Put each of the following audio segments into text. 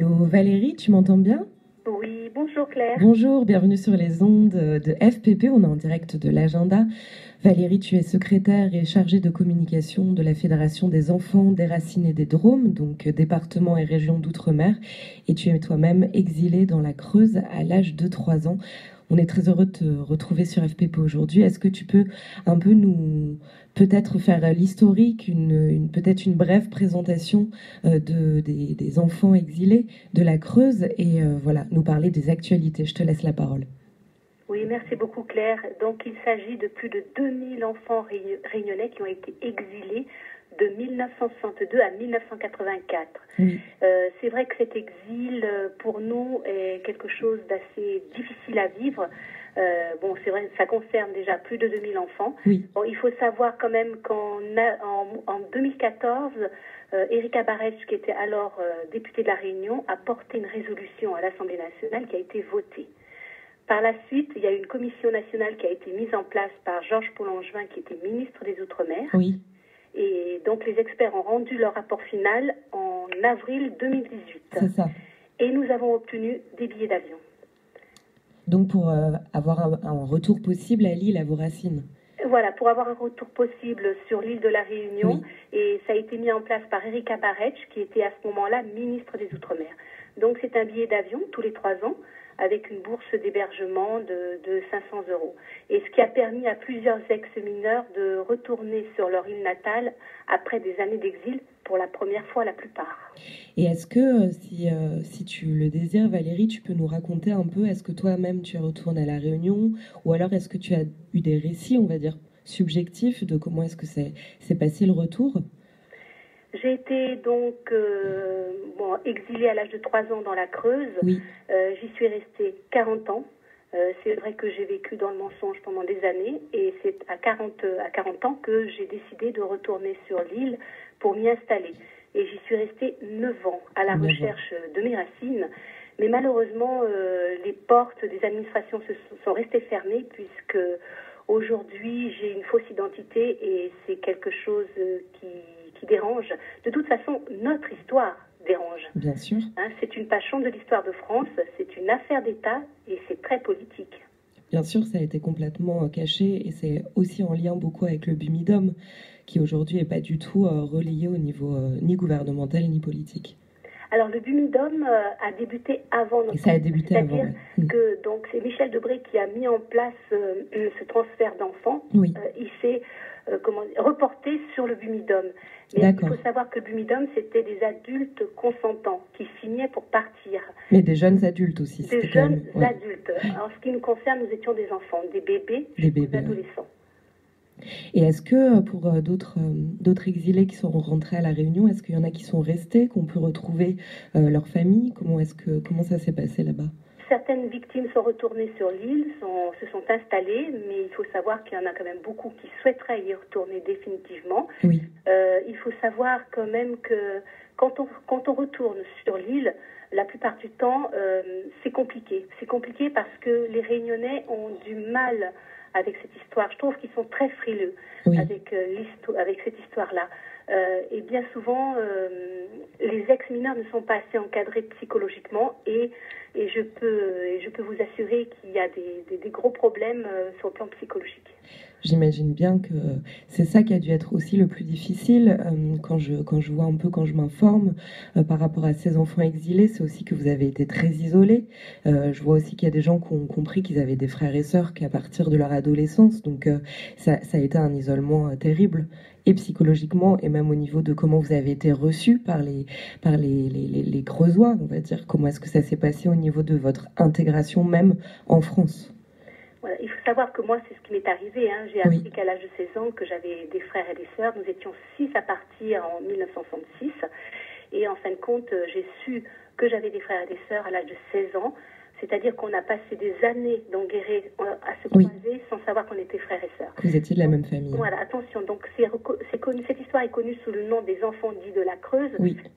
Allô Valérie, tu m'entends bien? Oui, bonjour Claire. Bonjour, bienvenue sur les ondes de FPP, on est en direct de l'agenda. Valérie, tu es secrétaire et chargée de communication de la Fédération des enfants déracinés des Drômes, donc département et région d'outre-mer, et tu es toi-même exilée dans la Creuse à l'âge de 3 ans. On est très heureux de te retrouver sur FPP aujourd'hui. Est-ce que tu peux un peu nous peut-être faire l'historique, peut-être une brève présentation des enfants exilés de la Creuse et voilà, nous parler des actualités. Je te laisse la parole. Oui, merci beaucoup Claire. Donc il s'agit de plus de 2000 enfants réunionnais qui ont été exilés de 1962 à 1984. Oui. C'est vrai que cet exil, pour nous, est quelque chose d'assez difficile à vivre. Bon, c'est vrai, ça concerne déjà plus de 2000 enfants. Oui. Bon, il faut savoir quand même en 2014, Erika Barretch, qui était alors députée de La Réunion, a porté une résolution à l'Assemblée nationale qui a été votée. Par la suite, il y a une commission nationale qui a été mise en place par Georges Paul-Langevin, qui était ministre des Outre-mer. Oui. Et donc, les experts ont rendu leur rapport final en avril 2018. C'est ça. Et nous avons obtenu des billets d'avion. Donc, pour avoir un retour possible à l'île, à vos racines. Voilà, pour avoir un retour possible sur l'île de la Réunion. Oui. Et ça a été mis en place par Erika Barretch, qui était à ce moment-là ministre des Outre-mer. Donc, c'est un billet d'avion tous les 3 ans, avec une bourse d'hébergement de 500 €. Et ce qui a permis à plusieurs ex-mineurs de retourner sur leur île natale après des années d'exil, pour la première fois la plupart. Et est-ce que, si tu le désires, Valérie, tu peux nous raconter un peu, est-ce que toi-même tu es retournée à La Réunion, ou alors est-ce que tu as eu des récits, on va dire, subjectifs de comment est-ce que s'est passé le retour ? J'ai été donc exilée à l'âge de 3 ans dans la Creuse. Oui. J'y suis restée 40 ans. C'est vrai que j'ai vécu dans le mensonge pendant des années et c'est à 40 ans que j'ai décidé de retourner sur l'île pour m'y installer. Et j'y suis restée 9 ans à la recherche de mes racines. Mais malheureusement, les portes des administrations sont restées fermées puisque aujourd'hui, j'ai une fausse identité et c'est quelque chose qui dérange. De toute façon, notre histoire dérange. Bien sûr. C'est une page sombre de l'histoire de France, c'est une affaire d'État et c'est très politique. Bien sûr, ça a été complètement caché et c'est aussi en lien beaucoup avec le Bumidum qui aujourd'hui n'est pas du tout relié au niveau ni gouvernemental ni politique. Alors le Bumidum a débuté avant notre. Et ça a débuté avant. C'est-à-dire que donc c'est Michel Debré qui a mis en place ce transfert d'enfants. Oui. Il s'est reporté sur le Bumidum. Mais il faut savoir que le Bumidum, c'était des adultes consentants qui signaient pour partir. Mais des jeunes adultes aussi. Des jeunes adultes. En ce qui nous concerne, nous étions des enfants, des bébés, des adolescents. Et est-ce que pour d'autres exilés qui sont rentrés à La Réunion, est-ce qu'il y en a qui sont restés, qu'on peut retrouver leur famille ? Comment ça s'est passé là-bas ? Certaines victimes sont retournées sur l'île, se sont installées, mais il faut savoir qu'il y en a quand même beaucoup qui souhaiteraient y retourner définitivement. Oui. Il faut savoir quand même que quand on retourne sur l'île, la plupart du temps, c'est compliqué. C'est compliqué parce que les Réunionnais ont du mal avec cette histoire. Je trouve qu'ils sont très frileux avec cette histoire-là. Et bien souvent, les ex-mineurs ne sont pas assez encadrés psychologiquement et je peux vous assurer qu'il y a des gros problèmes sur le plan psychologique. J'imagine bien que c'est ça qui a dû être aussi le plus difficile quand je vois un peu, quand je m'informe par rapport à ces enfants exilés, c'est aussi que vous avez été très isolés. Je vois aussi qu'il y a des gens qui ont compris qu'ils avaient des frères et sœurs qu'à partir de leur adolescence, donc ça a été un isolement terrible, et psychologiquement, et même au niveau de comment vous avez été reçus par les Creusois, on va dire. Comment est-ce que ça s'est passé au niveau de votre intégration même en France ? Voilà, il faut savoir que moi, c'est ce qui m'est arrivé. J'ai appris qu'à l'âge de 16 ans, que j'avais des frères et des sœurs. Nous étions 6 à partir en 1966. Et en fin de compte, j'ai su que j'avais des frères et des sœurs à l'âge de 16 ans. C'est-à-dire qu'on a passé des années d'enguerrer à se croiser sans savoir qu'on était frères et sœurs. Vous étiez de la même famille. Voilà, attention. Donc, c'est connu, cette histoire est connue sous le nom des enfants dits de la Creuse,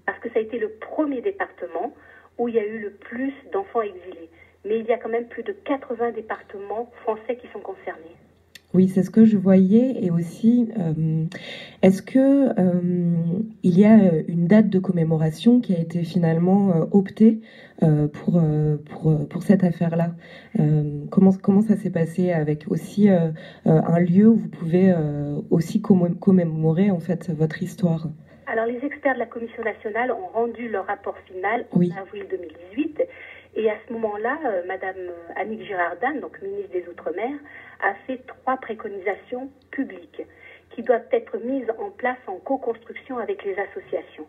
parce que ça a été le premier département où il y a eu le plus d'enfants exilés. Mais il y a quand même plus de 80 départements français qui sont concernés. Oui, c'est ce que je voyais. Et aussi, est-ce que il y a une date de commémoration qui a été finalement optée pour cette affaire-là? Comment ça s'est passé avec aussi un lieu où vous pouvez aussi commémorer en fait votre histoire? Alors, les experts de la Commission nationale ont rendu leur rapport final en Oui, avril 2018. Et à ce moment-là, Madame Annick Girardin, donc ministre des Outre-mer, a fait 3 préconisations publiques qui doivent être mises en place en co-construction avec les associations.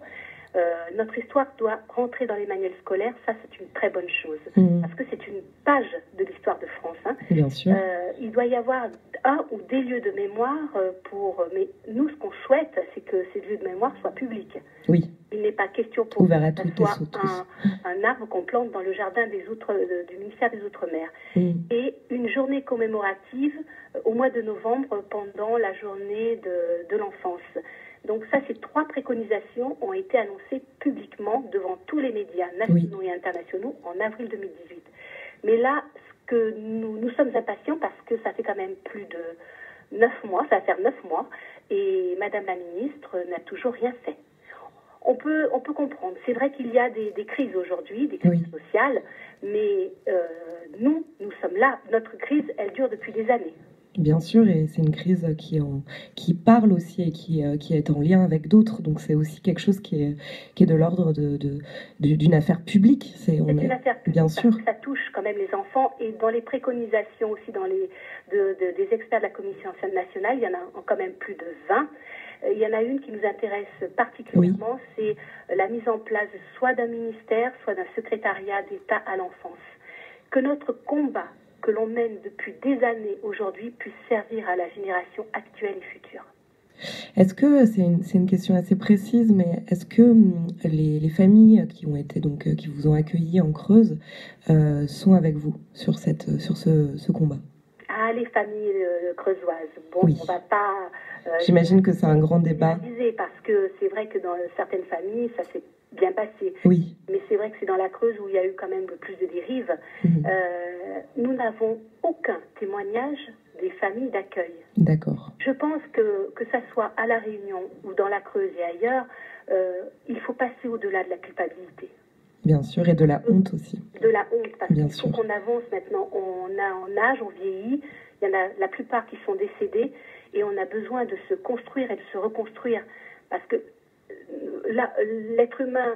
Notre histoire doit rentrer dans les manuels scolaires, ça c'est une très bonne chose, parce que c'est une page de l'histoire de France. Hein. bien sûr. Il doit y avoir un ou des lieux de mémoire mais nous ce qu'on souhaite, c'est que ces lieux de mémoire soient publics. Oui, Il n'est pas question pour ouvert à que ce toutes et soit tous. un arbre qu'on plante dans le jardin du ministère des Outre-mer. Et une journée commémorative au mois de novembre pendant la journée de l'enfance. Donc ça, ces 3 préconisations ont été annoncées publiquement devant tous les médias nationaux et internationaux en avril 2018. Mais là, ce que nous sommes impatients parce que ça fait quand même plus de 9 mois, ça va faire 9 mois, et Madame la ministre n'a toujours rien fait. On peut comprendre. C'est vrai qu'il y a des crises aujourd'hui, des crises sociales, mais nous sommes là. Notre crise, elle dure depuis des années. Bien sûr, et c'est une crise qui parle aussi et qui est en lien avec d'autres. Donc c'est aussi quelque chose qui est de l'ordre d'une affaire publique. C'est une affaire publique, bien sûr. Ça touche quand même les enfants. Et dans les préconisations aussi des experts de la Commission nationale, il y en a quand même plus de 20. Il y en a une qui nous intéresse particulièrement, c'est la mise en place soit d'un ministère, soit d'un secrétariat d'État à l'enfance. Que notre combat que l'on mène depuis des années aujourd'hui puisse servir à la génération actuelle et future. Est-ce que c'est une question assez précise, mais est-ce que les familles qui ont été qui vous ont accueilli en Creuse sont avec vous sur ce combat? Ah, les familles creusoises. Bon, on va pas. J'imagine que c'est un grand débat. Parce que c'est vrai que dans certaines familles, ça s'est bien passé. Oui. Mais c'est vrai que c'est dans la Creuse où il y a eu quand même le plus de dérives. Nous n'avons aucun témoignage des familles d'accueil. D'accord. Je pense que ça soit à La Réunion ou dans la Creuse et ailleurs, il faut passer au-delà de la culpabilité. Bien sûr, et de la honte aussi. De la honte, parce qu'il faut qu'on avance maintenant. On a en âge, on vieillit, il y en a la plupart qui sont décédés, et on a besoin de se construire et de se reconstruire. Parce que l'être humain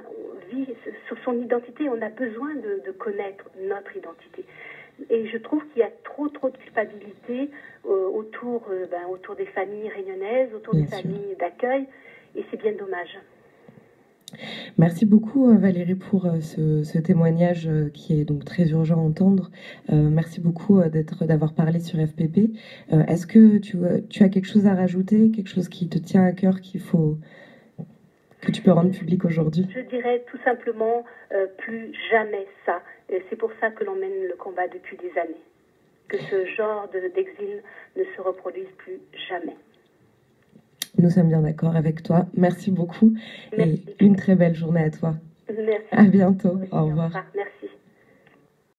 vit sur son identité, on a besoin de connaître notre identité. Et je trouve qu'il y a trop de culpabilité autour des familles réunionnaises, autour des familles d'accueil, et c'est bien dommage. Merci beaucoup Valérie pour ce témoignage qui est donc très urgent à entendre. Merci beaucoup d'avoir parlé sur FPP. Est-ce que tu as quelque chose à rajouter, quelque chose qui te tient à cœur que tu peux rendre public aujourd'hui? Je dirais tout simplement plus jamais ça. Et c'est pour ça que l'on mène le combat depuis des années. Que ce genre d'exil ne se reproduise plus jamais. Nous sommes bien d'accord avec toi. Merci beaucoup. Merci. Et une très belle journée à toi. Merci. À bientôt. Oui, au revoir. Merci.